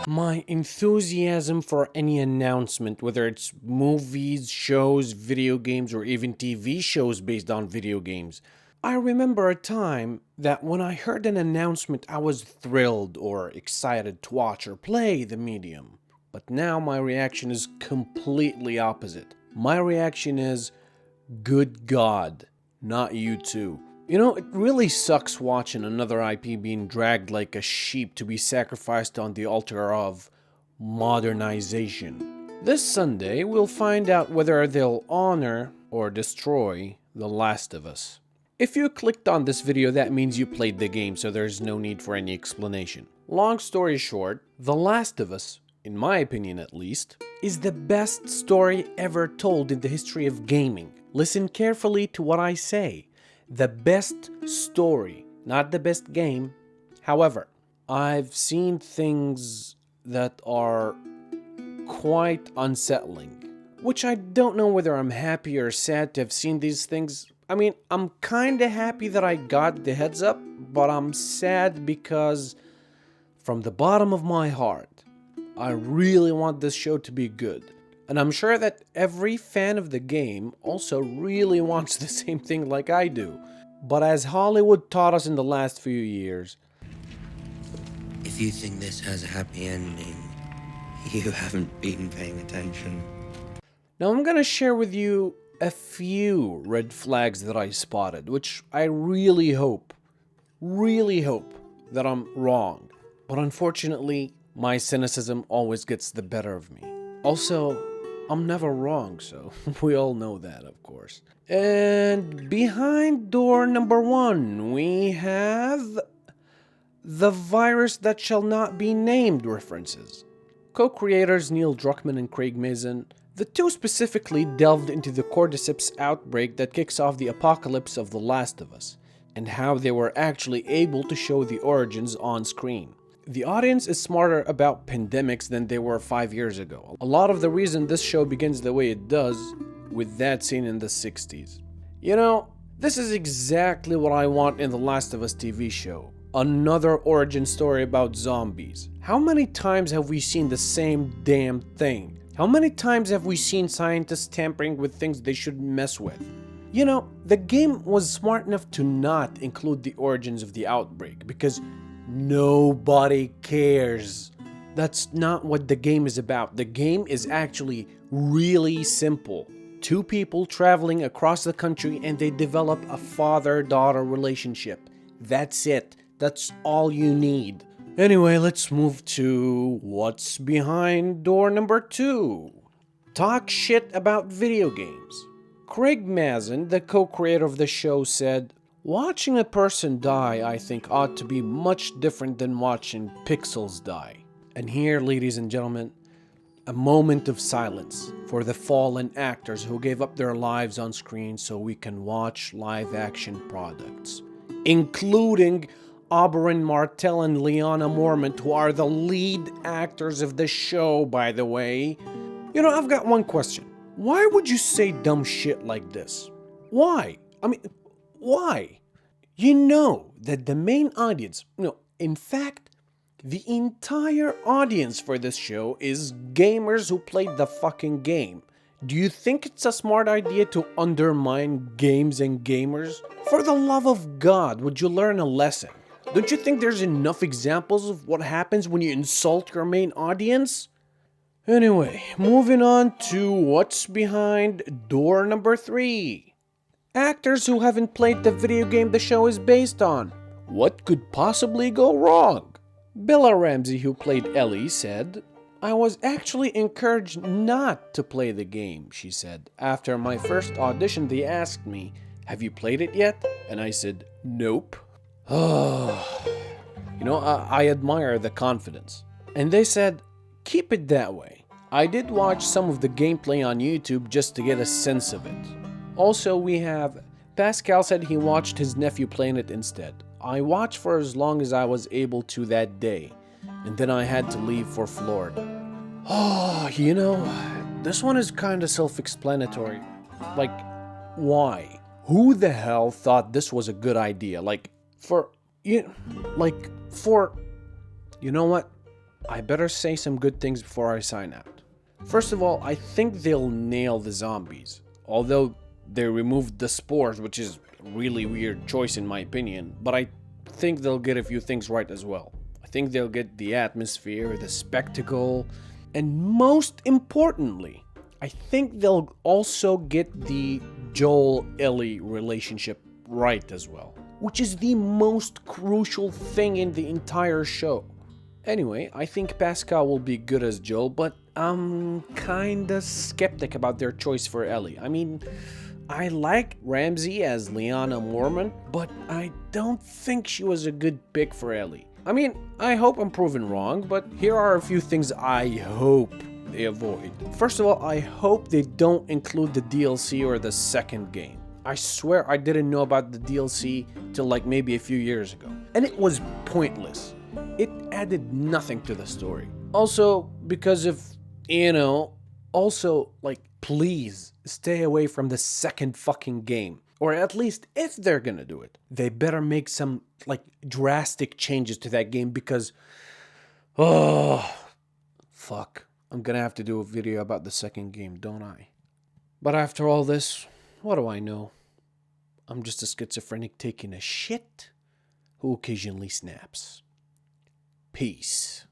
My enthusiasm for any announcement, whether it's movies, shows, video games, or even TV shows based on video games. I remember a time that when I heard an announcement, I was thrilled or excited to watch or play the medium. But now my reaction is completely opposite. My reaction is, good God, not you too. You know, it really sucks watching another IP being dragged like a sheep to be sacrificed on the altar of modernization. This Sunday, we'll find out whether they'll honor or destroy The Last of Us. If you clicked on this video, that means you played the game, so there's no need for any explanation. Long story short, The Last of Us, in my opinion at least, is the best story ever told in the history of gaming. Listen carefully to what I say. The best story, not the best game. However, I've seen things that are quite unsettling, which I don't know whether I'm happy or sad to have seen these things. I mean, I'm kinda happy that I got the heads up, but I'm sad because from the bottom of my heart, I really want this show to be good. And I'm sure that every fan of the game also really wants the same thing like I do. But as Hollywood taught us in the last few years, if you think this has a happy ending, you haven't been paying attention. Now I'm gonna share with you a few red flags that I spotted, which I really hope that I'm wrong. But unfortunately, my cynicism always gets the better of me. Also, I'm never wrong, so we all know that, of course. And behind door number 1, we have the virus that shall not be named references. Co-creators Neil Druckmann and Craig Mazin, the two specifically delved into the cordyceps outbreak that kicks off the apocalypse of The Last of Us, and how they were actually able to show the origins on screen. The audience is smarter about pandemics than they were 5 years ago. A lot of the reason this show begins the way it does with that scene in the 60s. You know, this is exactly what I want in The Last of Us TV show. Another origin story about zombies. How many times have we seen the same damn thing? How many times have we seen scientists tampering with things they shouldn't mess with? You know, the game was smart enough to not include the origins of the outbreak because nobody cares. That's not what the game is about. The game is actually really simple. Two people traveling across the country and they develop a father-daughter relationship. That's it. That's all you need. Anyway, let's move to what's behind door number 2. Talk shit about video games. Craig Mazin, the co-creator of the show, said, "Watching a person die, I think, ought to be much different than watching pixels die." And here, ladies and gentlemen, a moment of silence for the fallen actors who gave up their lives on screen so we can watch live-action products, including Oberyn Martell and Lyanna Mormont, who are the lead actors of the show, by the way. You know, I've got one question. Why would you say dumb shit like this? Why? I mean, why? You know that the main audience, in fact, the entire audience for this show is gamers who played the fucking game. Do you think it's a smart idea to undermine games and gamers? For the love of God, would you learn a lesson? Don't you think there's enough examples of what happens when you insult your main audience? Anyway, moving on to what's behind door number 3. Actors who haven't played the video game the show is based on. What could possibly go wrong? Bella Ramsey, who played Ellie, said, "I was actually encouraged not to play the game," she said. "After my first audition, they asked me, 'Have you played it yet?' And I said, 'Nope.'" I admire the confidence. And they said, "Keep it that way." I did watch some of the gameplay on YouTube just to get a sense of it. Also, we have Pascal said he watched his nephew playing it instead. I watched for as long as I was able to that day, and then I had to leave for Florida. This one is kind of self-explanatory. Like, why? Who the hell thought this was a good idea? You know what? I better say some good things before I sign out. First of all, I think they'll nail the zombies. Although they removed the spores, which is a really weird choice in my opinion, but I think they'll get a few things right as well. I think they'll get the atmosphere, the spectacle, and most importantly, I think they'll also get the Joel-Ellie relationship right as well, which is the most crucial thing in the entire show. Anyway, I think Pascal will be good as Joel, but I'm kinda skeptic about their choice for Ellie. I mean, I like Ramsey as Lyanna Mormont, but I don't think she was a good pick for Ellie. I mean, I hope I'm proven wrong, but here are a few things I hope they avoid. First of all, I hope they don't include the DLC or the second game. I swear I didn't know about the DLC till like maybe a few years ago. And it was pointless. It added nothing to the story. Also, because of, like, please stay away from the second fucking game. Or at least, if they're gonna do it, they better make some, like, drastic changes to that game because, oh, fuck. I'm gonna have to do a video about the second game, don't I? But after all this, what do I know? I'm just a schizophrenic taking a shit who occasionally snaps. Peace.